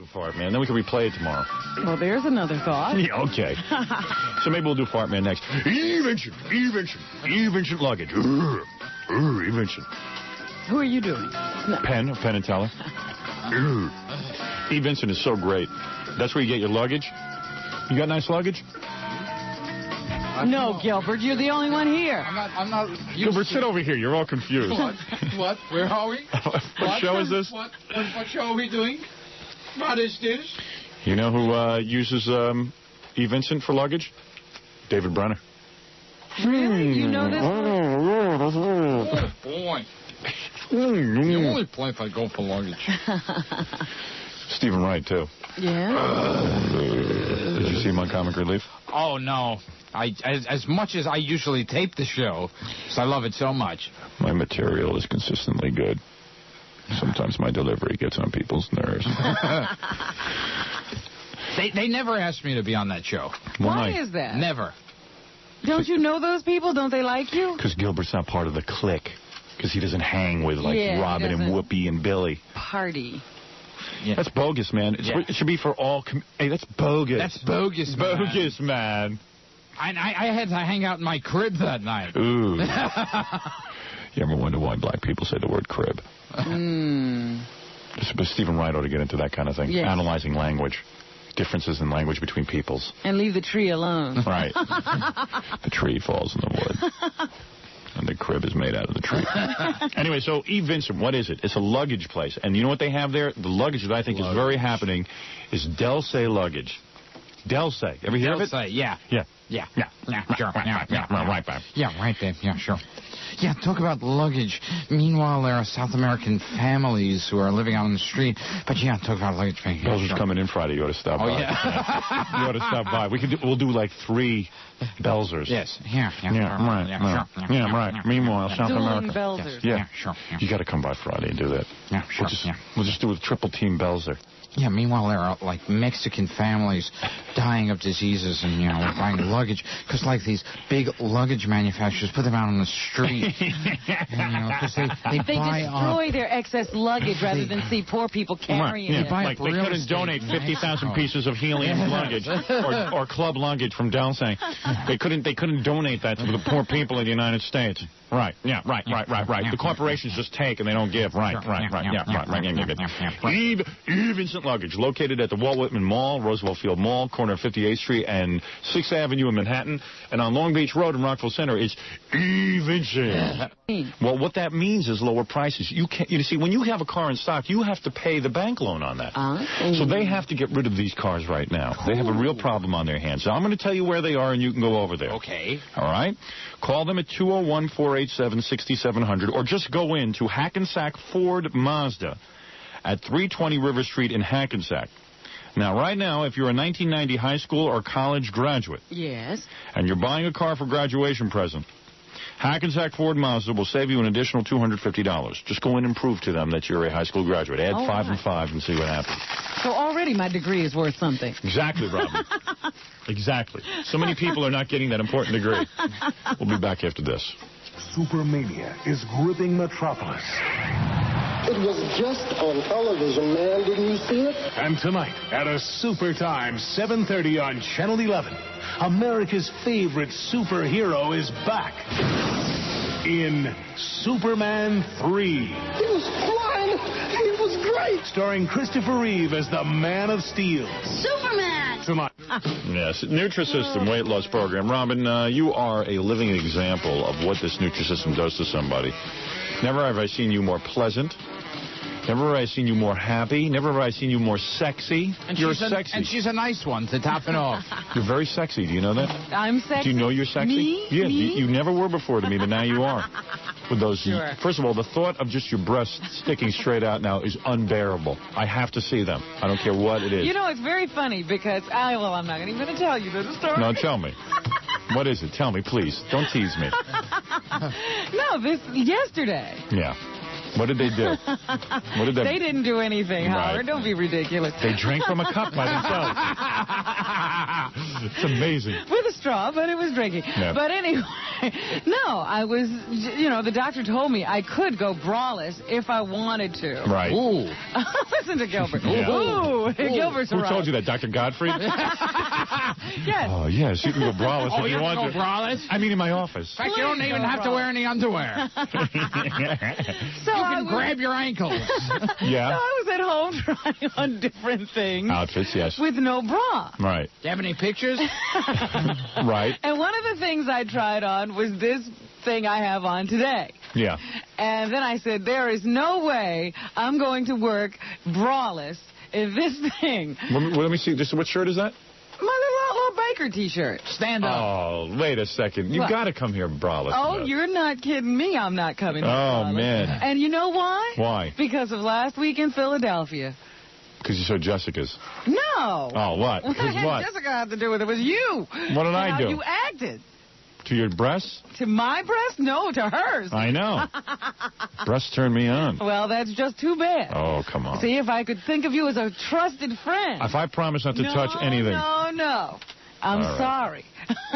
do Fartman. Then we can replay it tomorrow. Well, there's another thought. Yeah, okay. So maybe we'll do Fartman next. Evention luggage. Evention. Who are you doing? No. Penn and Teller. Evention is so great. That's where you get your luggage. You got nice luggage? No, Gilbert, you're the only one here. I'm not. Gilbert, sit over here. You're all confused. What? Where are we? What show is this? What show are we doing? What is this? You know who uses eVincent for luggage? David Brenner. Really? You know this? Oh, boy. The only place I go for luggage. Stephen Wright, too. Yeah? Did you see him on Comic Relief? Oh, no. As much as I usually tape the show, because I love it so much. My material is consistently good. Sometimes my delivery gets on people's nerves. They never asked me to be on that show. Why is that? Never. Don't you know those people? Don't they like you? Because Gilbert's not part of the clique. Because he doesn't hang with, like, Robin and Whoopi and Billy. Party. Yeah. That's bogus, man. It should be for all... Hey, that's bogus. That's bogus, man. Bogus, man. I had to hang out in my crib that night. Ooh. You ever wonder why black people say the word crib? But Stephen Wright ought to get into that kind of thing. Yes. Analyzing language. Differences in language between peoples. And leave the tree alone. Right. The tree falls in the wood. And the crib is made out of the tree. Anyway, so eVincent, what is it? It's a luggage place. And you know what they have there? The luggage that I think is very happening is Delse luggage. Delse. Ever hear of it? Delse, yeah. Yeah. Yeah. Yeah. Sure. Right back. Yeah, right there. Yeah, sure. Yeah, talk about luggage. Meanwhile, there are South American families who are living out on the street. But yeah, talk about luggage. Belzer's coming in Friday. You ought to stop by. Yeah. You ought to stop by. We'll do like 3 Belzers. Yes. Yeah, right. Meanwhile, South America. Belzers. Yeah, sure. Yeah. You got to come by Friday and do that. Yeah, sure. We'll just do a triple team Belzer. Yeah, meanwhile, there are, like, Mexican families dying of diseases and, buying luggage. Because, like, these big luggage manufacturers put them out on the street. Because they destroy their excess luggage rather than see poor people carrying it. Like they couldn't donate 50,000 pieces of helium luggage or club luggage from Delsang. They couldn't donate that to the poor people in the United States. Right. Yeah. Right. The corporations just take and they don't give. Right. Evenson Luggage, located at the Walt Whitman Mall, Roosevelt Field Mall, corner of 58th Street and 6th Avenue in Manhattan, and on Long Beach Road in Rockville Center. It's Evenson. Well, what that means is lower prices. You see, when you have a car in stock, you have to pay the bank loan on that. So they have to get rid of these cars right now. They have a real problem on their hands. So I'm going to tell you where they are, and you can go over there. Okay. All right? Call them at 201-487-6700, or just go in to Hackensack Ford Mazda at 320 River Street in Hackensack. Now, right now, if you're a 1990 high school or college graduate, yes, and you're buying a car for graduation present, Hackensack Ford Mazda will save you an additional $250. Just go in and prove to them that you're a high school graduate. Add 5 and 5 and see what happens. So already my degree is worth something. Exactly, Robin. Exactly. So many people are not getting that important degree. We'll be back after this. Supermania is gripping Metropolis. It was just on television, man. Didn't you see it? And tonight, at a super time, 7:30 on Channel 11, America's favorite superhero is back in Superman 3. He was flying. He was great. Starring Christopher Reeve as the Man of Steel. Superman! Tonight. Yes, Nutrisystem weight loss program. Robin, you are a living example of what this Nutrisystem does to somebody. Never have I seen you more pleasant. Never have I seen you more happy. Never have I seen you more sexy. And you're sexy. And she's a nice one to top it off. You're very sexy. Do you know that? I'm sexy. Do you know you're sexy? Me? Yeah, Me? You never were before to me, but now you are. With those, sure. First of all, the thought of just your breasts sticking straight out now is unbearable. I have to see them. I don't care what it is. You know, it's very funny because I'm not even going to tell you the story. No, tell me. What is it? Tell me, please. Don't tease me. No, yesterday. Yeah. What did they do? What did they didn't do anything, Howard. Right. Don't be ridiculous. They drank from a cup by themselves. It's amazing. With a straw, but it was drinking. Yeah. But anyway, no, I was, the doctor told me I could go braless if I wanted to. Right. Ooh. Listen to Gilbert. Yeah. Ooh. Gilbert Gilbert's Who right. told you that, Dr. Gottfried? Yes. Oh, yes, you can go braless if you want to. braless? I mean, in my office. In fact, you don't even have to wear any underwear. So You can grab your ankles. Yeah. So I was at home trying on different things. Outfits, yes. With no bra. Right. Do you have any pictures? Right. And one of the things I tried on was this thing I have on today. Yeah. And then I said, there is no way I'm going to work braless in this thing. Let me see. What shirt is that? My little Baker T-shirt. Stand up. Oh, wait a second. You What? got to come here braless. Oh, you're not kidding me. I'm not coming here Oh, braless. man. And you know why? Why? Because of last week in Philadelphia. Because you saw Jessica's. No. Oh, what? What Because had what? Jessica have to do with it? It was you. What did And I how do? you acted. To your breasts? To my breast? No, to hers. I know. Breasts turn me on. Well, that's just too bad. Oh, come on. See, if I could think of you as a trusted friend. If I promise not to touch anything. No. I'm All right. sorry.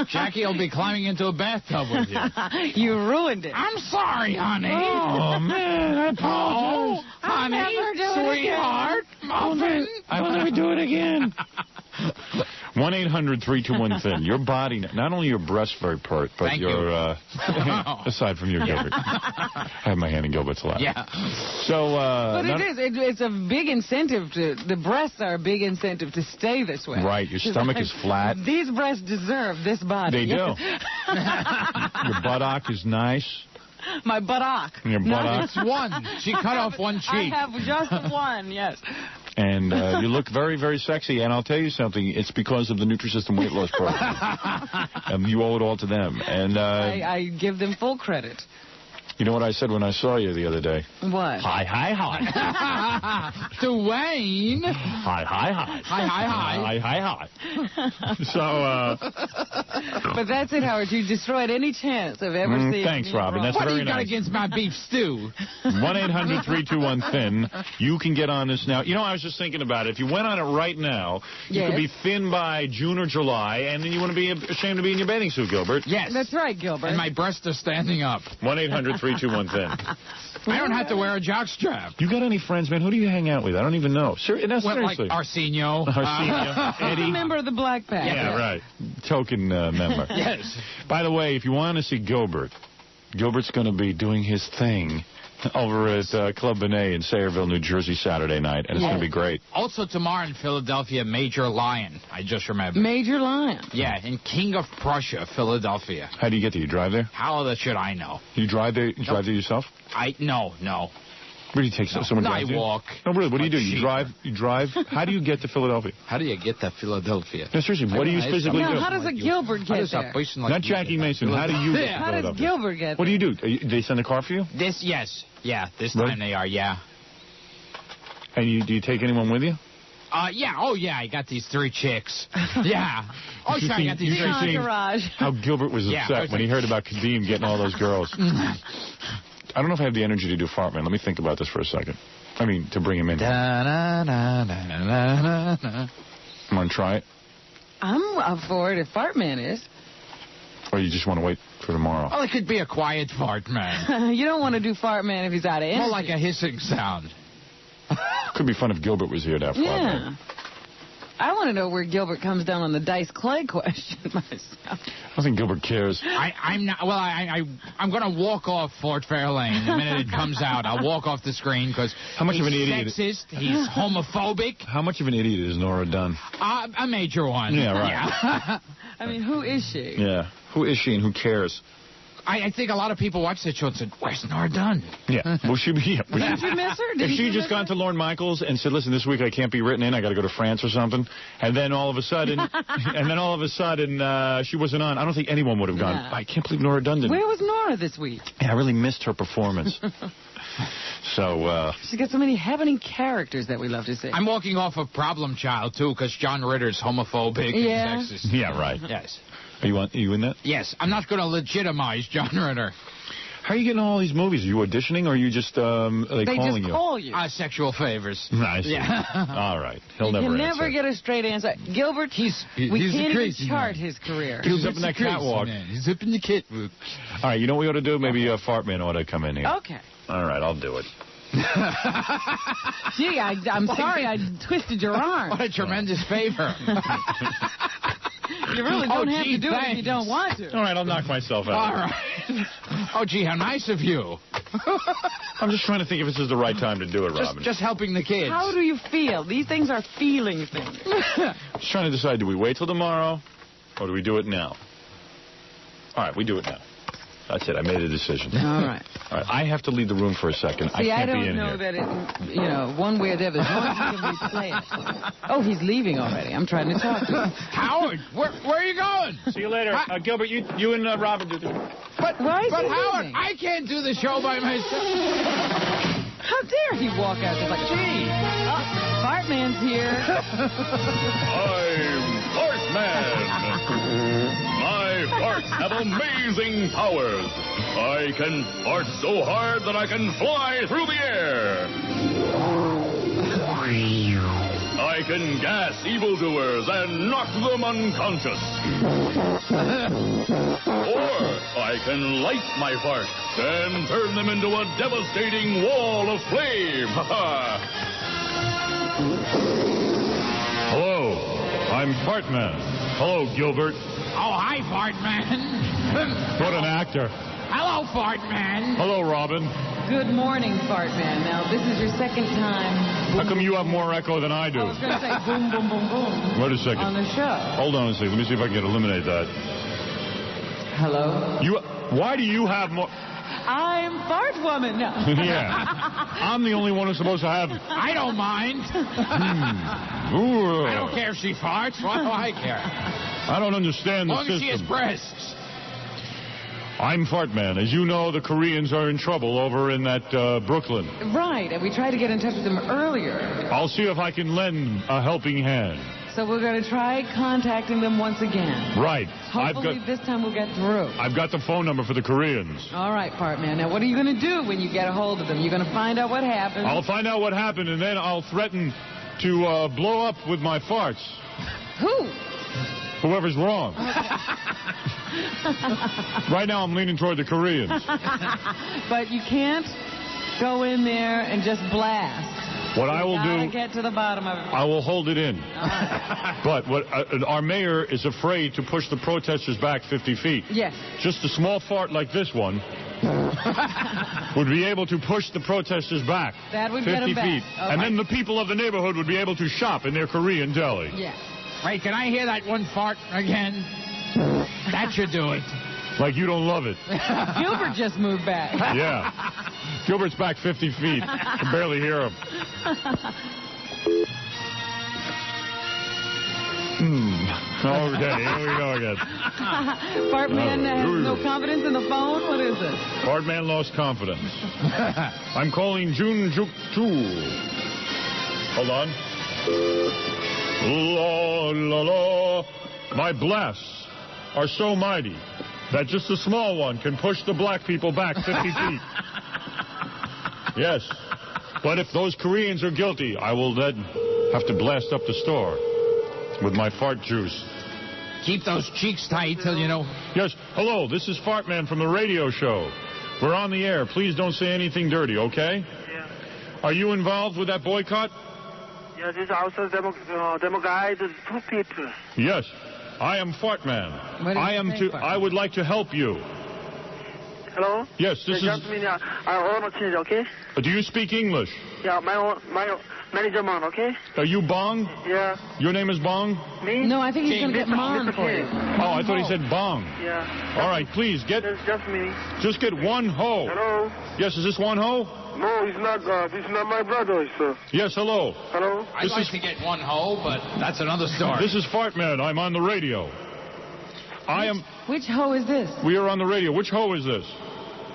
Jackie will be climbing into a bathtub with you. You ruined it. I'm sorry, honey. Oh, man. I apologize. I'll never do it Sweetheart, muffin. I will never do it again. 1-800-321-THIN. Your body, not only your breasts very pert, but Thank your, you. aside from your Gilbert. I have my hand in Gilbert's lap. Yeah. So, But it's a big incentive the breasts are a big incentive to stay this way. Right, your stomach is flat. These breasts deserve this body. They do. Your buttock is nice. My buttock. Your buttock. It's one. She cut off one cheek. I have just one, yes. And you look very, very sexy. And I'll tell you something. It's because of the Nutrisystem weight loss program. You owe it all to them. And I give them full credit. you know what I said when I saw you the other day? What? Hi. Dwayne. Hi. Hi. So, But that's it, Howard. You destroyed any chance of ever seeing thanks, me Robin. wrong. That's What do very you got nice. against my beef stew? 1-800-321-THIN. You can get on this now. You know, I was just thinking about it. If you went on it right now, you Yes. could be thin by June or July, and then you wouldn't be ashamed to be in your bathing suit, Gilbert. Yes. That's right, Gilbert. And my breasts are standing up. 1-800-321-THIN. I don't have to wear a jockstrap. You got any friends, man? Who do you hang out with? I don't even know. Well, Seriously. like Arsenio. Arsenio. He's a Eddie. member of the Black Pack. Yeah, right. Token member. Yes. By the way, if you want to see Gilbert's going to be doing his thing over at Club Benet in Sayreville, New Jersey, Saturday night, and it's going to be great. Also tomorrow in Philadelphia, Major Lion. I just remembered. Major Lion. Yeah, in King of Prussia, Philadelphia. How do you get there? You drive there? How the should I know? You drive there? You drive there yourself? No. Where do you take someone? I drives you? walk. No, really. What do you do? You Cheaper. drive. How do you get to Philadelphia? How do you get to Philadelphia? No, seriously. What do you physically Now, do? how does a Gilbert get there? Not Jackie Mason. How do you get to How does Philadelphia? Gilbert get there? What do you do? They send a car for you? Yes. This Really? time they are, yeah. And do you take anyone with you? Yeah. Oh, yeah, I got these 3 chicks. Yeah. Oh, sure, I got these The 3 chicks. entourage. How Gilbert was Yeah, upset when he heard about Kadeem getting all those girls. I don't know if I have the energy to do Fartman. Let me think about this for a second. I mean, to bring him in. Come on, try it. I'm up for it if Fartman is. Or you just want to wait for tomorrow? Well, it could be a quiet fart, man. You don't want to do Fartman if he's out of energy. More like a hissing sound. Could be fun if Gilbert was here to have Fartman. Yeah. I want to know where Gilbert comes down on the Dice Clay question myself. I don't think Gilbert cares. I'm not. Well, I'm going to walk off Fort Fairlane the minute it comes out. I'll walk off the screen because How much he's of an idiot- sexist. He's homophobic. How much of an idiot is Nora Dunn? A major one. Yeah, right. Yeah. I mean, who is she? Yeah. Who is she and who cares? I think a lot of people watch that show and said, "Where's Nora Dunn?" Yeah. Will she be? Yeah. Did you miss her? If she just gone to Lorne Michaels and said, "Listen, this week I can't be written in. I got to go to France or something," and then all of a sudden, she wasn't on. I don't think anyone would have gone. Yeah. I can't believe Nora Dunn didn't. Where was Nora this week? Yeah, I really missed her performance. So. She's got so many happening characters that we love to see. I'm walking off of Problem Child too because John Ritter's homophobic Yeah. and sexist. Yeah, right. Yes. Are you in that? Yes. I'm not going to legitimize John Ritter. How are you getting all these movies? Are you auditioning or are you just are they they calling just you? call you. Sexual favors. I see. Yeah. All right. He'll You never can answer. never get a straight answer. Gilbert, we he's can't a even crazy chart man. his career. He's up in that catwalk. He's up in the catwalk. All right, you know what we ought to do? Maybe Fartman ought to come in here. Okay. All right, I'll do it. Gee, I'm sorry I twisted your arm. What a tremendous favor. You really don't have to do it if you don't want to. All right, I'll knock myself out. All right. Oh, gee, how nice of you. I'm just trying to think if this is the right time to do it, Robin. Just helping the kids. How do you feel? These things are feeling things. Just trying to decide, do we wait till tomorrow or do we do it now? All right, we do it now. That's it. I made a decision. All right. All right. I have to leave the room for a second. See, I can't be in don't know here. that it, one way or the other. As long as you can replay it. Oh, he's leaving already. I'm trying to talk to him. Howard, where are you going? See you later. Gilbert, you and Robin do this. But Howard, I can't do the show by myself. How dare he walk out just like, gee, Fartman's here. I'm Fartman. My farts have amazing powers. I can fart so hard that I can fly through the air. I can gas evildoers and knock them unconscious. Or I can light my farts and turn them into a devastating wall of flame. Hello, I'm Fartman. Hello, Gilbert. Oh, hi, Fartman. What an actor. Hello, Fartman. Hello, Robin. Good morning, Fartman. Now, this is your second time. How come you have more echo than I do? I was going to say boom, boom, boom, boom. Wait a second. On the show. Hold on a second. Let me see if I can eliminate that. Hello? Why do you have more... I'm Fart Woman. No. Yeah. I'm the only one who's supposed to have... I don't mind. Ooh. I don't care if she farts. Why do I care? I don't understand the As long as she has system. breasts. I'm Fartman. As you know, the Koreans are in trouble over in that Brooklyn. Right, and we tried to get in touch with them earlier. I'll see if I can lend a helping hand. So we're going to try contacting them once again. Right. Hopefully this time we'll get through. I've got the phone number for the Koreans. All right, Fartman. Now, what are you going to do when you get a hold of them? You're going to find out what happened? I'll find out what happened, and then I'll threaten to blow up with my farts. Who? Whoever's wrong. Right now, I'm leaning toward the Koreans. But you can't go in there and just blast. What I will do, get to the bottom of it. I will hold it in. Right. But what our mayor is afraid to push the protesters back 50 feet. Yes. Just a small fart like this one would be able to push the protesters back That would 50 get them back. feet. Okay. And then the people of the neighborhood would be able to shop in their Korean deli. Yes. Wait, can I hear that one fart again? That should do it. Like you don't love it. Gilbert just moved back. Yeah. Gilbert's back 50 feet. I can barely hear him. Okay, here we go again. Fartman has no confidence in the phone? What is this? Fartman lost confidence. I'm calling Junjuk 2. Hold on. La, la, la. My blasts are so mighty that just a small one can push the black people back 50 feet. Yes. But if those Koreans are guilty, I will then have to blast up the store with my fart juice. Keep those cheeks tight till you know. Yes. Hello, this is Fartman from the radio show. We're on the air. Please don't say anything dirty, okay? Yeah. Are you involved with that boycott? Yeah, this is also demo guy, the two people. Yes. I am Fartman. What did you say, Fartman? I would like to help you. Hello? Yes, this is... Just minute. I want to change, okay? Do you speak English? Yeah, my manager man, okay? Are you Bong? Yeah. Your name is Bong? Me? No, I think he's going to get Mon for you. Oh, I thought he said Bong. Yeah. All right, please, It's just me. just get one ho. Hello? Yes, is this one ho? No, it's not. This is not my brother, sir. Yes, hello. Hello? I'd like to get one hoe, but that's another story. This is Fartman. I'm on the radio. Which hoe is this? We are on the radio. Which ho is this?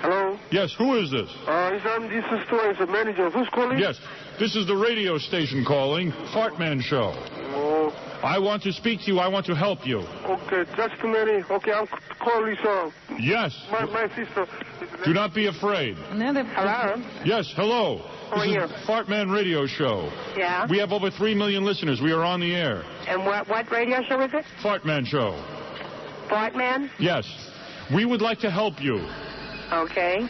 Hello? Yes, who is this? It's on this store. It's a manager. Who's calling? Yes, this is the radio station calling. Fartman Show. Oh, I want to speak to you. I want to help you. okay. Just a minute. Okay, I'm calling, sir. Yes. My sister. Do not be afraid. Now they're... Hello? Yes, hello. How are This you? is Fartman Radio Show. Yeah. We have over 3 million listeners. We are on the air. And what radio show is it? Fartman Show. Fartman? Yes. We would like to help you. Okay.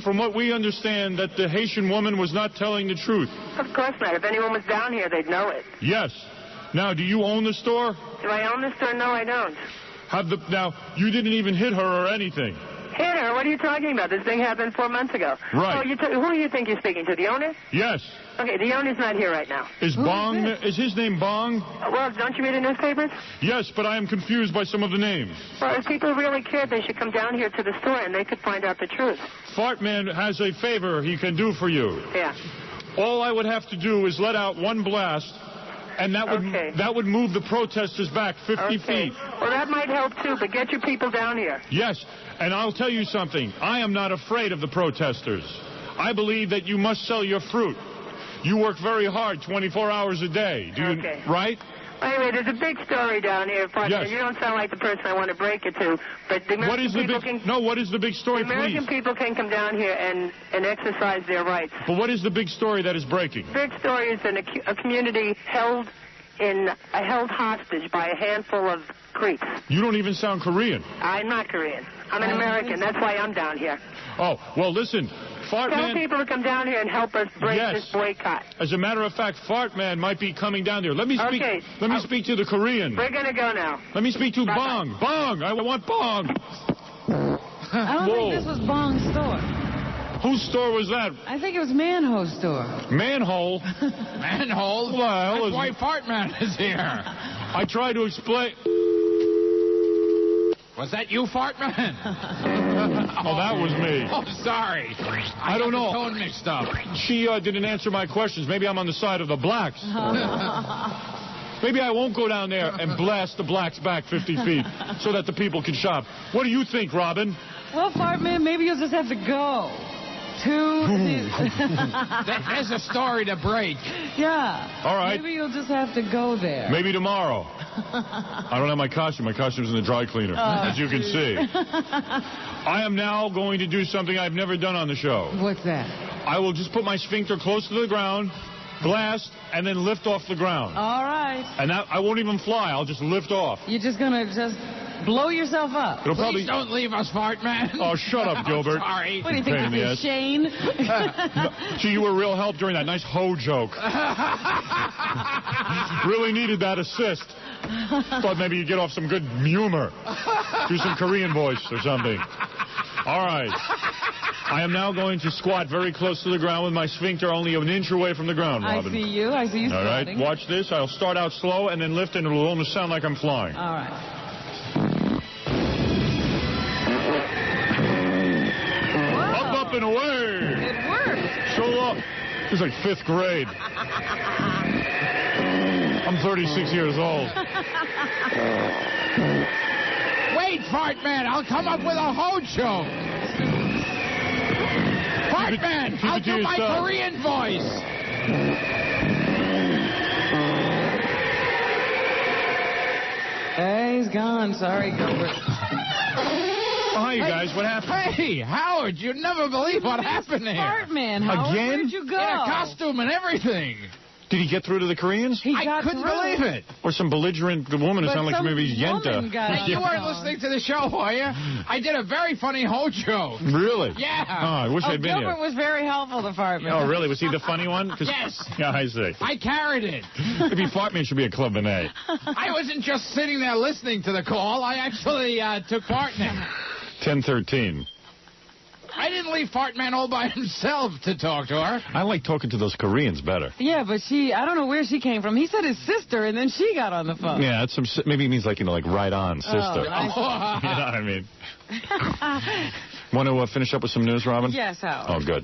From what we understand, that the Haitian woman was not telling the truth. Of course not. If anyone was down here, they'd know it. Yes. Now, do you own the store? Do I own the store? No, I don't. Now, you didn't even hit her or anything. Hit her? What are you talking about? This thing happened 4 months ago. Right. Oh, who do you think you're speaking to? The owner? Yes. Okay, the owner's not here right now. Is his name Bong? Well, don't you read the newspapers? Yes, but I am confused by some of the names. Well, if people really cared, they should come down here to the store and they could find out the truth. Fartman has a favor he can do for you. Yeah. All I would have to do is let out one blast, and that would move the protesters back 50 feet. Well, that might help, too, but get your people down here. Yes, and I'll tell you something. I am not afraid of the protesters. I believe that you must sell your fruit. You work very hard 24 hours a day. Right? Anyway, there's a big story down here, partner. Yes. You don't sound like the person I want to break it to, but the American what is the big story, the American people can come down here and exercise their rights. But what is the big story that is breaking? The big story is a community held hostage by a handful of Greeks. You don't even sound Korean. I'm not Korean. I'm an American. That's why I'm down here. Oh, well, listen. Tell people to come down here and help us break this boycott. As a matter of fact, Fartman might be coming down there. Let me speak. Okay. Let me speak to the Korean. We're gonna go now. Let me speak to Bong. Bong. I want Bong. I don't think this was Bong's store. Whose store was that? I think it was Manho's store. Manhole? Manhole? Well, that's why Fartman is here. I tried to explain. Was that you, Fartman? Oh, that was me. Oh, sorry. I don't know. Tone mixed up. She didn't answer my questions. Maybe I'm on the side of the blacks. Maybe I won't go down there and blast the blacks back 50 feet so that the people can shop. What do you think, Robin? Well, Fartman, maybe you'll just have to go. There's a story to break. Yeah. All right. Maybe you'll just have to go there. Maybe tomorrow. I don't have my costume. My costume's in the dry cleaner, as you can see. I am now going to do something I've never done on the show. What's that? I will just put my sphincter close to the ground, blast, and then lift off the ground. All right. And I won't even fly. I'll just lift off. You're just going to blow yourself up. Please don't leave us, Fartman. Oh, shut up, Gilbert. Sorry. What do you think of this, Shane? No, gee, you were a real help during that nice hoe joke. Really needed that assist. Thought maybe you'd get off some good humor. Do some Korean voice or something. All right. I am now going to squat very close to the ground with my sphincter only an inch away from the ground, Robin. I see you squatting. All right, watch this. I'll start out slow and then lift, and it'll almost sound like I'm flying. All right. Up and away. It worked. So long. It's like 5th grade. I'm 36 years old. Wait, Fartman, I'll come up with a hoe joke. Fartman, I'll do my Korean voice. Hey, he's gone. Sorry, Gilbert. Oh, hi, you guys. What happened? Hey, Howard, you'd never believe what happened here. Fartman, Howard, Again? where'd you go? In a costume and everything. Did he get through to the Koreans? I couldn't believe it. Or some belligerent woman who sounded like maybe Yenta. You weren't listening to the show, were you? I did a very funny hoe joke. Really? Yeah. Oh, I wish I'd been Gilbert here. was very helpful to Fartman. Oh, really? Was he the funny one? Yes. Yeah, I see. I carried it. Maybe Fartman should be a Club Benet. I wasn't just sitting there listening to the call. I actually took part in it. 10:13. I didn't leave Fartman all by himself to talk to her. I like talking to those Koreans better. Yeah, but I don't know where she came from. He said his sister, and then she got on the phone. Yeah, that's maybe it means like right on, sister. Oh, nice. You know what I mean? Want to finish up with some news, Robin? Yes, Howard. Oh, good.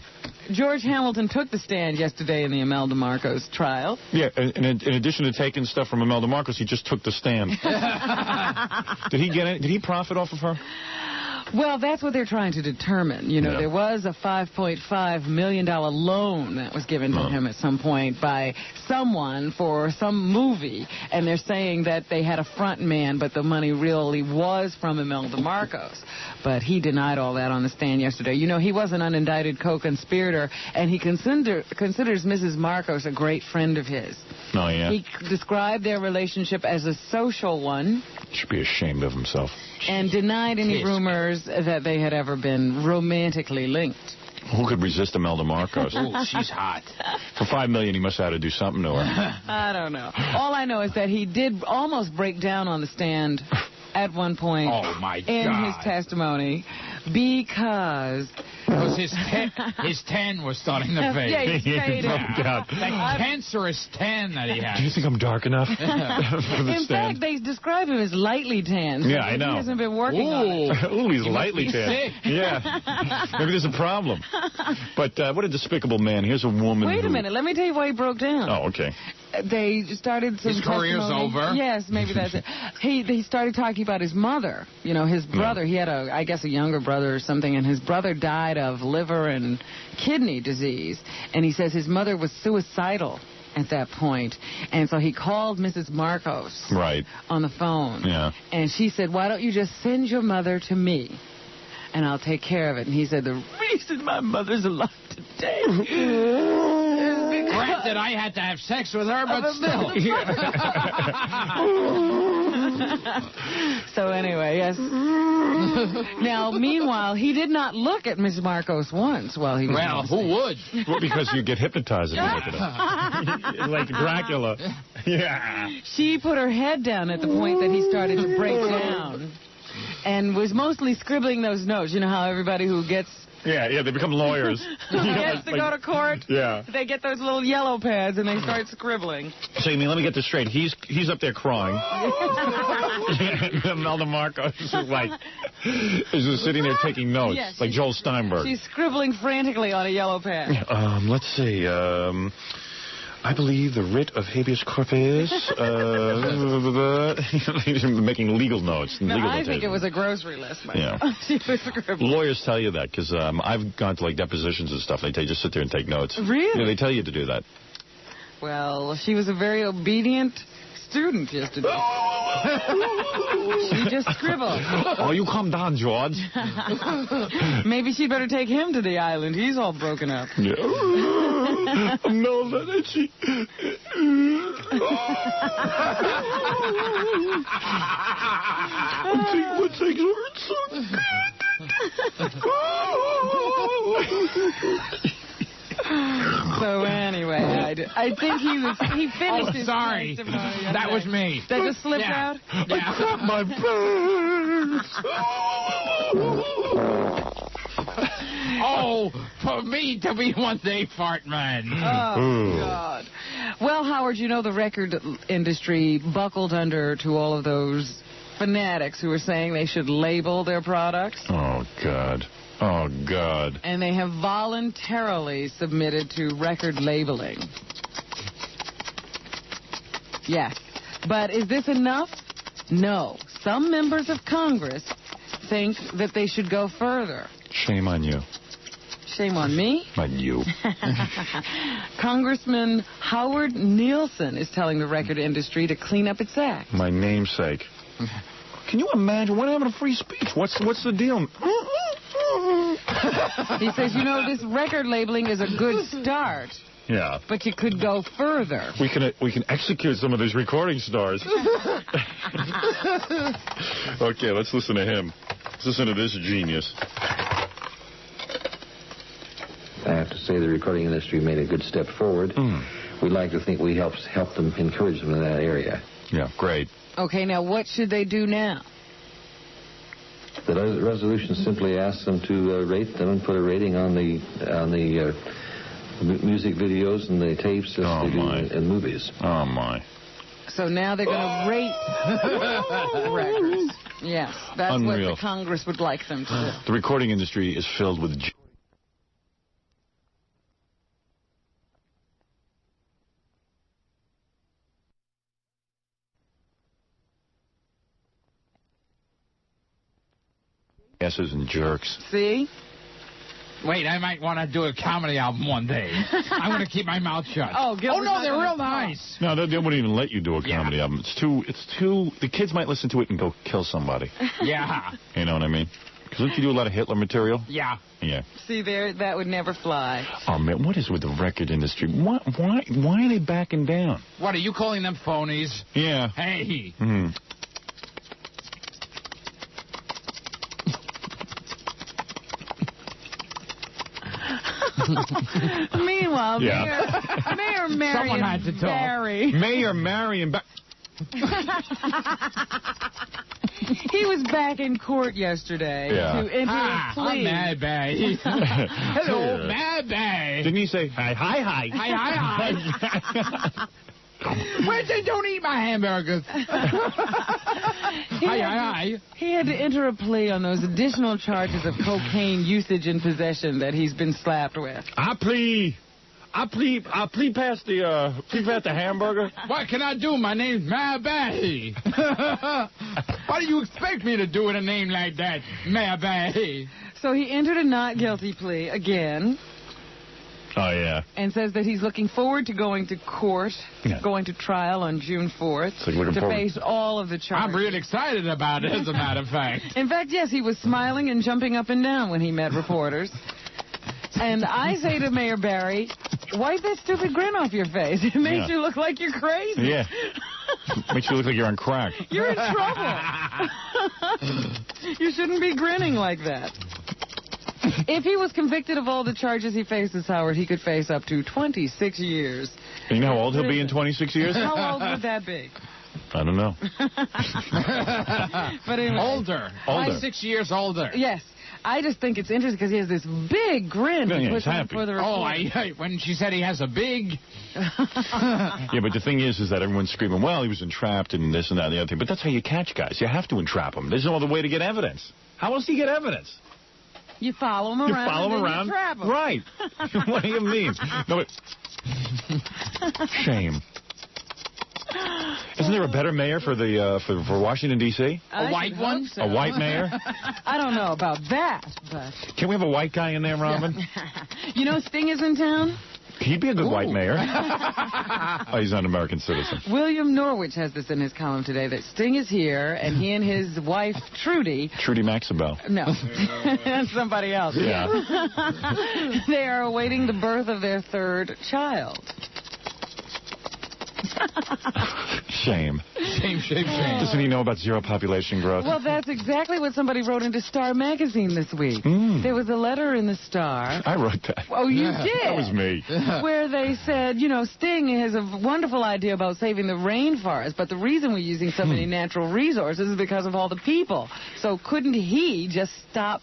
George Hamilton took the stand yesterday in the Imelda Marcos trial. Yeah, in addition to taking stuff from Imelda Marcos, he just took the stand. Did he get it? Did he profit off of her? Well, that's what they're trying to determine. You know, there was a $5.5 million loan that was given to him at some point by someone for some movie, and they're saying that they had a front man, but the money really was from Imelda Marcos. But he denied all that on the stand yesterday. You know, he was an unindicted co-conspirator, and he considers Mrs. Marcos a great friend of his. Oh, yeah. He described their relationship as a social one. Should be ashamed of himself. And denied any rumors that they had ever been romantically linked. Who could resist Imelda Marcos? Oh, she's hot. For $5 million, he must have had to do something to her. I don't know. All I know is that he did almost break down on the stand at one point in his testimony because his 10 was starting to fade. Yeah, he's fading. That cancerous 10 that he had. Do you think I'm dark enough for the In stand? fact, they describe him as lightly tan. So yeah, I know. He hasn't been working on it. Ooh, he's lightly tan. Yeah. Maybe there's a problem. But what a despicable man. Here's a woman. Wait a minute. Let me tell you why he broke down. Oh, okay. They started some His career's over? Yes, maybe that's it. He started talking about his mother. You know, his brother. He had, I guess, a younger brother or something, and his brother died of liver and kidney disease. And he says his mother was suicidal at that point. And so he called Mrs. Marcos on the phone. Yeah. And she said, why don't you just send your mother to me, and I'll take care of it. And he said, the reason my mother's alive today Granted, I had to have sex with her, but still. So anyway, yes. Now, meanwhile, he did not look at Miss Marcos once while he was Well, who would? Well, because you get hypnotized if you look at him. Like Dracula. Yeah. She put her head down at the point that he started to break down and was mostly scribbling those notes. You know how everybody who gets... Yeah, they become lawyers. Gets to go to court. Yeah. They get those little yellow pads and they start scribbling. So, you mean, let me get this straight. He's up there crying. Imelda Marcos is just sitting there taking notes, like Joel Steinberg. She's scribbling frantically on a yellow pad. Let's see. I believe the writ of habeas corpus. Making legal notes. No, legal I think it was a grocery list. She was scribbling. Lawyers tell you that because I've gone to depositions and stuff. They tell you just sit there and take notes. Really? Yeah, they tell you to do that. Well, she was a very obedient student yesterday. She just scribbled. Oh, you calm down, George. Maybe she'd better take him to the island. He's all broken up. Yeah. No, that she. What things hurt so good. So anyway, I think he finished his testimony. That was me. That just slipped out? I cracked my pants. Oh, for me to be one day Fartman. Oh, God. Well, Howard, you know the record industry buckled under to all of those fanatics who were saying they should label their products. Oh, God. Oh, God. And they have voluntarily submitted to record labeling. Yes. But is this enough? No. Some members of Congress think that they should go further. Shame on you. Shame on me? On you. Congressman Howard Nielsen is telling the record industry to clean up its act. My namesake. Can you imagine? What happened to free speech? What's the deal? He says, you know, this record labeling is a good start. Yeah. But you could go further. We can execute some of these recording stars. Okay, let's listen to him. Let's listen to this genius. I have to say the recording industry made a good step forward. We'd like to think we helped them, encourage them in that area. Yeah, great. Okay, now what should they do now? The resolution simply asks them to rate them and put a rating on the music videos and the tapes as they do in movies. Oh, my. So now they're going to rate records. Yes, that's Unreal. what the Congress would like them to do. The recording industry is filled with... asses and jerks. See? Wait, I might want to do a comedy album one day. I'm going to keep my mouth shut. Oh, Gilbert, no, they're real nice. No, they wouldn't even let you do a comedy album. It's too... The kids might listen to it and go kill somebody. Yeah. You know what I mean? Because don't you do a lot of Hitler material? Yeah. Yeah. See, that would never fly. Oh, man, what is with the record industry? Why are they backing down? What, are you calling them phonies? Yeah. Hey. Meanwhile, Yeah. Mayor Marion had to talk. Barry. Mayor Marion Barry. He was back in court yesterday to enter a plea. I'm Mad Bay. Hello, Mad Bay. Didn't he say, hi? Hi. Where'd they don't eat my hamburgers? Hi. He had to enter a plea on those additional charges of cocaine usage and possession that he's been slapped with. I plead past the hamburger. What can I do? My name's Mad Bay. What do you expect me to do with a name like that, Mad Bay? So he entered a not guilty plea again. Oh, yeah. And says that he's looking forward to going to court, going to trial on June 4th, to face all of the charges. I'm real excited about it, as a matter of fact. In fact, yes, he was smiling and jumping up and down when he met reporters. And I say to Mayor Barry, wipe that stupid grin off your face. It makes you look like you're crazy. Yeah. Makes you look like you're on crack. You're in trouble. You shouldn't be grinning like that. If he was convicted of all the charges he faces, Howard, he could face up to 26 years. And you know how old he'll be in 26 years? How old would that be? I don't know. But anyway, Older. 6 years older. Yes. I just think it's interesting because he has this big grin to put on for the report. When she said he has a big... Yeah, but the thing is that everyone's screaming, well, he was entrapped and this and that and the other thing. But that's how you catch guys. You have to entrap them. There's no other way to get evidence. How else do you get evidence? You follow him around. You trap him. Right. What do you mean? No, but... Shame. Isn't there a better mayor for Washington, D.C.? A white one? So. A white mayor? I don't know about that, but... Can we have a white guy in there, Robin? You know Sting is in town? He'd be a good white mayor. Oh, he's not an American citizen. William Norwich has this in his column today, that Sting is here, and he and his wife, Trudy... Trudy Maxabell. No. That's somebody else. Yeah. They are awaiting the birth of their third child. Shame. Shame. Doesn't he know about zero population growth? Well, that's exactly what somebody wrote into Star magazine this week. There was a letter in the Star. I wrote that. Oh, you did? That was me. Where they said, you know, Sting has a wonderful idea about saving the rainforest, but the reason we're using so many natural resources is because of all the people. So couldn't he just stop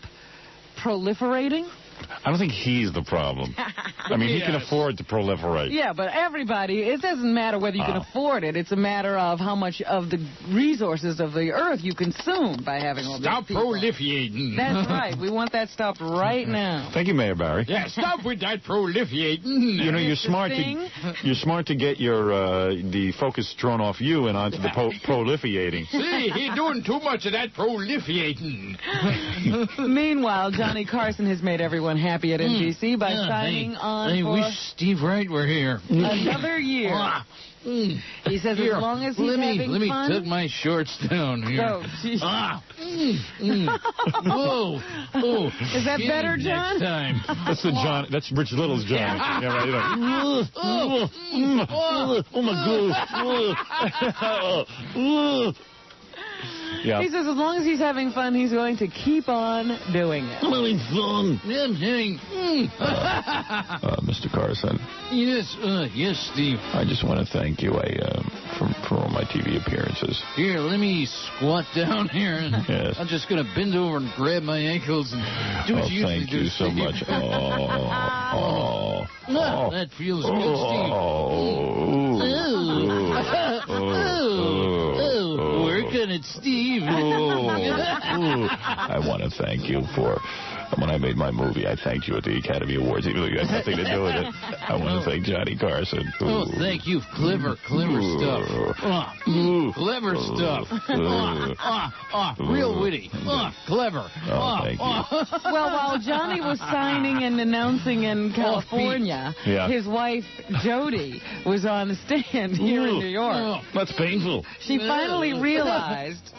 proliferating? I don't think he's the problem. I mean, he can afford to proliferate. Yeah, but everybody, it doesn't matter whether you can afford it. It's a matter of how much of the resources of the earth you consume by having all these people. Stop proliferating. That's right. We want that stopped right now. Thank you, Mayor Barry. Yeah, stop with that proliferating. You know, you're smart to get the focus drawn off you and onto the proliferating. See, he's doing too much of that proliferating. Meanwhile, Johnny Carson has made everyone happy at NBC by signing on I for wish Steve Wright were here. another year. He says as long as he's having fun... Let me tuck my shorts down here. Whoa. Is that better, John? Next time. That's Rich Little's John. Yeah, right. Oh, my God. Yeah. He says as long as he's having fun, he's going to keep on doing it. I'm having fun. I'm having... Mr. Carson. Yes, Steve. I just want to thank you for all my TV appearances. Here, let me squat down here. Yes. I'm just going to bend over and grab my ankles and do what you usually do. Thank you so much. That feels good, Steve. Work on it, Steve. I want to thank you for... When I made my movie, I thanked you at the Academy Awards, even though you had nothing to do with it. I want to thank Johnny Carson. Oh, thank you. Clever stuff. Clever stuff. Real witty. Clever. Thank you. Well, while Johnny was signing and announcing in California, his wife, Jody, was on the stand here in New York. That's painful. She finally realized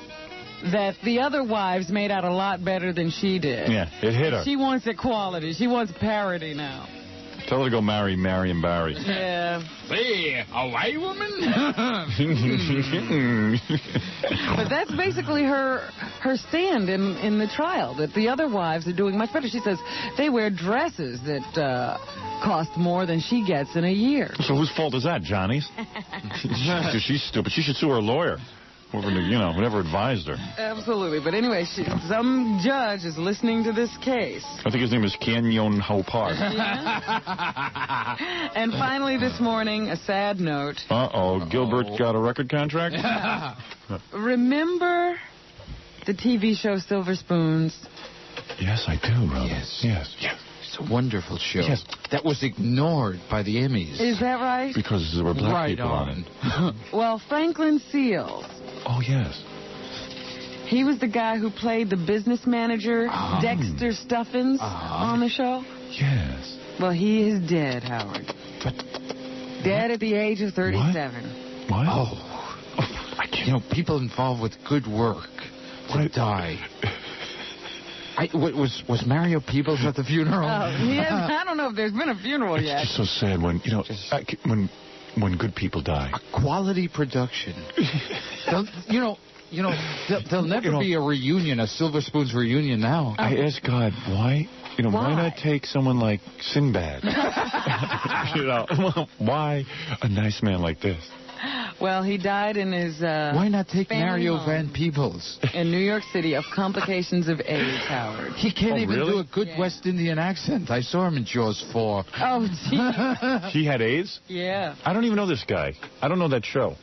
that the other wives made out a lot better than she did. Yeah, it hit her. She wants equality. She wants parity now. Tell her to go marry Marion Barry. Yeah. Hey, a white woman? But that's basically her stand in the trial, that the other wives are doing much better. She says they wear dresses that cost more than she gets in a year. So whose fault is that, Johnny's? Because she's stupid. She should sue her lawyer. Whoever advised her. Absolutely. But anyway, some judge is listening to this case. I think his name is Kenyon Hopar. Yeah. And finally this morning, a sad note. Uh-oh. Gilbert got a record contract? Remember the TV show Silver Spoons? Yes, I do, Robin. Yes. It's a wonderful show. Yes. That was ignored by the Emmys. Is that right? Because there were black people on it. Well, Franklin Seals. Oh, yes. He was the guy who played the business manager, Dexter Stuffins, on the show. Yes. Well, he is dead, Howard. But... Dead at the age of 37. What? Oh, I can't. People involved with good work die. Was Mario Peebles at the funeral? I don't know if there's been a funeral yet. It's just so sad when good people die. A quality production. There'll never be a reunion, a Silver Spoons reunion now. I ask God, why? Why not take someone like Sinbad? Why a nice man like this? Well, he died in his why not take Mario Van Peebles? In New York City of complications of AIDS, Howard. He can't even do a good West Indian accent. I saw him in Jaws 4. Oh, gee. He had AIDS? Yeah. I don't even know this guy. I don't know that show.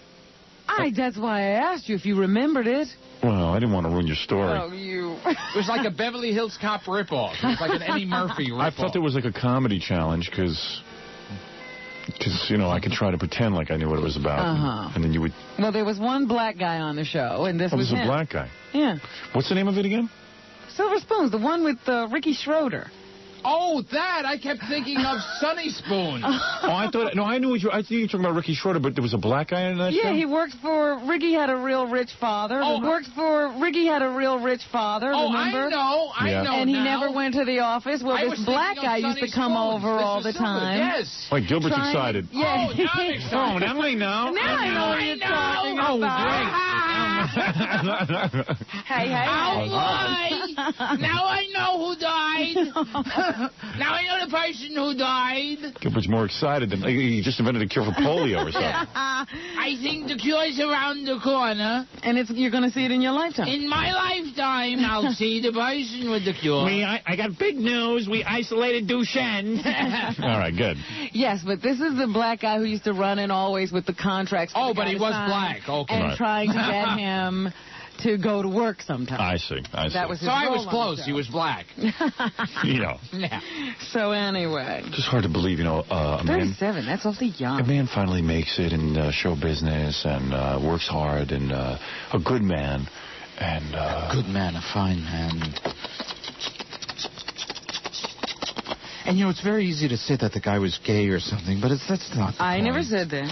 That's why I asked you if you remembered it. Well, I didn't want to ruin your story. Oh, you. It was like a Beverly Hills Cop ripoff. It was like an Eddie Murphy ripoff. I thought it was like a comedy challenge because I could try to pretend like I knew what it was about. And then you would... Well, there was one black guy on the show, and this was him. a black guy? Yeah. What's the name of it again? Silver Spoons, the one with Ricky Schroeder. Oh, that! I kept thinking of Sonny Spoon. I thought... No, I knew what you were talking about Ricky Schroeder, but there was a black guy in that show? Yeah, he worked for... Ricky had a real rich father. Ricky had a real rich father, remember? I know And he never went to the office. Well, this black guy used to come over all the time. Yes. Like, Gilbert's excited. Yeah. Oh, now I'm excited. Now I know. Now I know what you're talking about. Hey. Now I know who died. Now I know the person who died. Gilbert's more excited than... He just invented a cure for polio or something. I think the cure's around the corner. And you're going to see it in your lifetime. In my lifetime, I'll see the person with the cure. I got big news. We isolated Duchenne. All right, good. Yes, but this is the black guy who used to run in always with the contracts. But he was black. Okay. And trying to get him to go to work sometime. I see. That was his I was close. He was black. Yeah. So anyway. Just hard to believe, a 37, that's awfully young. A man finally makes it in show business and works hard and a good man. And a good man, a fine man. And, it's very easy to say that the guy was gay or something, but that's not the I point. never said that.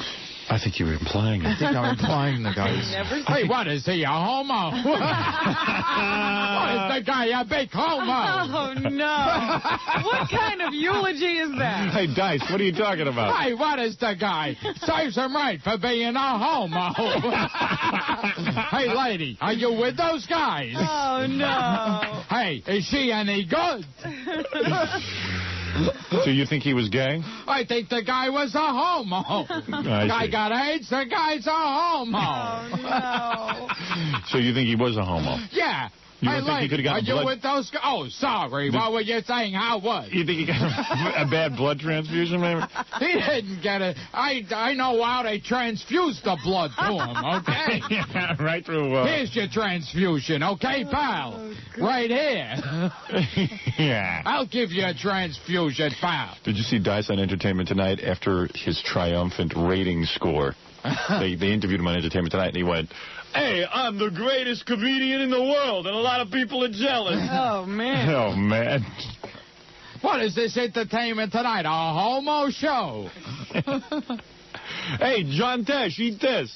I think you were implying it. I think I'm implying the guy's... Hey, what is he, a homo? What is the guy, a big homo? Oh, no. What kind of eulogy is that? Hey, Dice, what are you talking about? Hey, what is the guy? Serves him right for being a homo. Hey, lady, are you with those guys? Oh, no. Hey, is she any good? So you think he was gay? I think the guy was a homo. Guy got AIDS, the guy's a homo. Oh, no. So you think he was a homo? Yeah. You don't think he could have gotten blood? Are you with those guys? Oh, sorry. What were you saying? How was? You think he got a bad blood transfusion, maybe? He didn't get it. I know how they transfused the blood to him, okay? Yeah, right through... Here's your transfusion, okay, pal? Right here. Yeah. I'll give you a transfusion, pal. Did you see Dice on Entertainment Tonight after his triumphant rating score? They interviewed him on Entertainment Tonight, and he went... Hey, I'm the greatest comedian in the world, and a lot of people are jealous. Oh, man. Oh, man. What is this Entertainment Tonight, a homo show? Hey, John Tesh, eat this.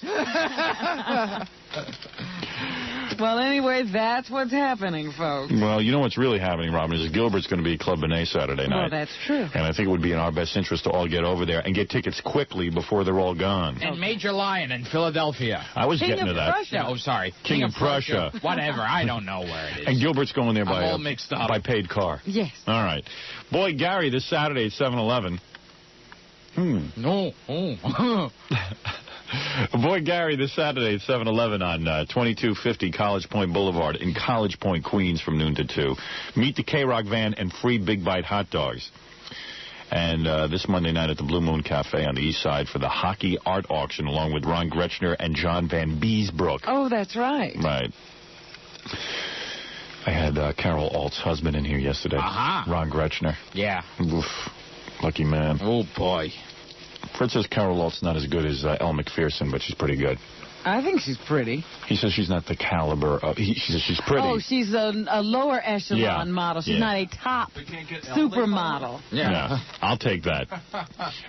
Well, anyway, that's what's happening, folks. Well, you know what's really happening, Robin, is Gilbert's going to be at Club Benet Saturday night. Well, that's true. And I think it would be in our best interest to all get over there and get tickets quickly before they're all gone. And Major Lion in Philadelphia. I was King getting of to that. Prussia. Oh, sorry. King of Prussia. Whatever. I don't know where it is. And Gilbert's going there I'm all mixed up. by paid car. Yes. All right. Boy, Gary, this Saturday at 7-Eleven. No. Oh. Boy, Gary, this Saturday at 7-Eleven on 2250 College Point Boulevard in College Point, Queens from noon to 2. Meet the K-Rock van and free Big Bite hot dogs. And this Monday night at the Blue Moon Cafe on the east side for the hockey art auction along with Ron Gretschner and John Van Beesbrook. Oh, that's right. Right. I had Carol Alt's husband in here yesterday. Ron Gretschner. Yeah. Oof. Lucky man. Oh, boy. Fred says Carol Alt's not as good as Elle McPherson, but she's pretty good. I think she's pretty. He says she's not the caliber of... She says she's pretty. Oh, she's a lower echelon model. She's not a top supermodel. Yeah. I'll take that.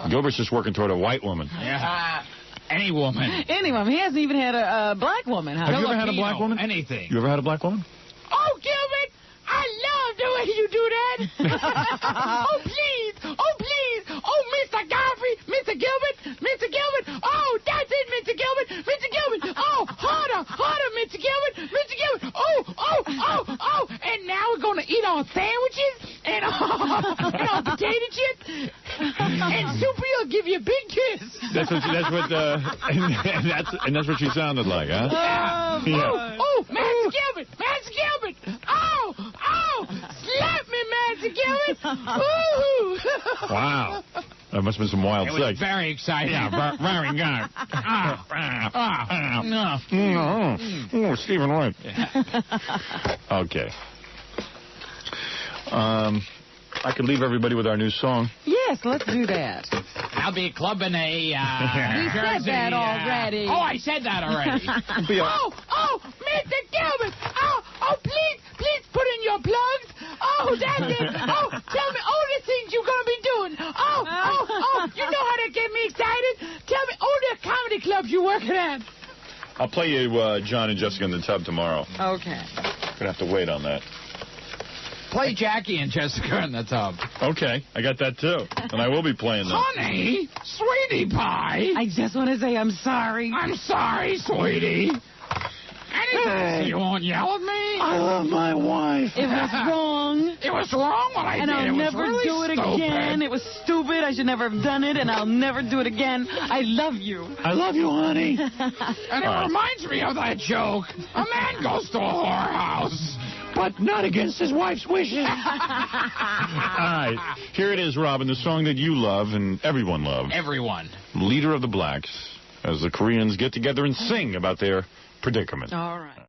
Gilbert's just working toward a white woman. Yeah. Any woman. Any woman. He hasn't even had a black woman. Have you ever had a black woman? Anything. You ever had a black woman? Oh, Gilbert, I love the way you do that. Oh, please. Oh, please. Oh, Mr. Gottfried, Mr. Gilbert, Mr. Gilbert. Oh, that's it, Mr. Gilbert, Mr. Gilbert. Oh, harder, Mr. Gilbert, Mr. Gilbert. Oh. And now we're going to eat our sandwiches and our potato chips. And Super will give you a big kiss. That's what she sounded like, huh? Yeah. Oh, Master Gilbert. Oh, slap me, Master Gilbert. Ooh. Wow. That must have been some wild sex. It was very exciting. Yeah, very good. Oh, Stephen White. Okay. I could leave everybody with our new song. Yes, let's do that. I'll be clubbing a... We said that already. Oh, I said that already. Oh, Mr. Gilbert. Oh, please put in your plugs. Oh, that's it. Oh, tell me all the things you're going to be doing. Oh, you know how to get me excited. Tell me all the comedy clubs you're working at. I'll play you John and Jessica in the Tub tomorrow. Okay. Gonna have to wait on that. Play Jackie and Jessica in the Tub. Okay, I got that too. And I will be playing them. Honey, sweetie pie. I just want to say I'm sorry. I'm sorry, sweetie. Anything you won't yell at me? I love my wife. It was wrong. It was wrong what I did. And I'll never do it again. It was stupid. I should never have done it, and I'll never do it again. I love you. I love you, honey. And it reminds me of that joke. A man goes to a whorehouse, but not against his wife's wishes. All right. Here it is, Robin, the song that you love and everyone loves. Everyone. Leader of the Blacks, as the Koreans get together and sing about their predicament. All right.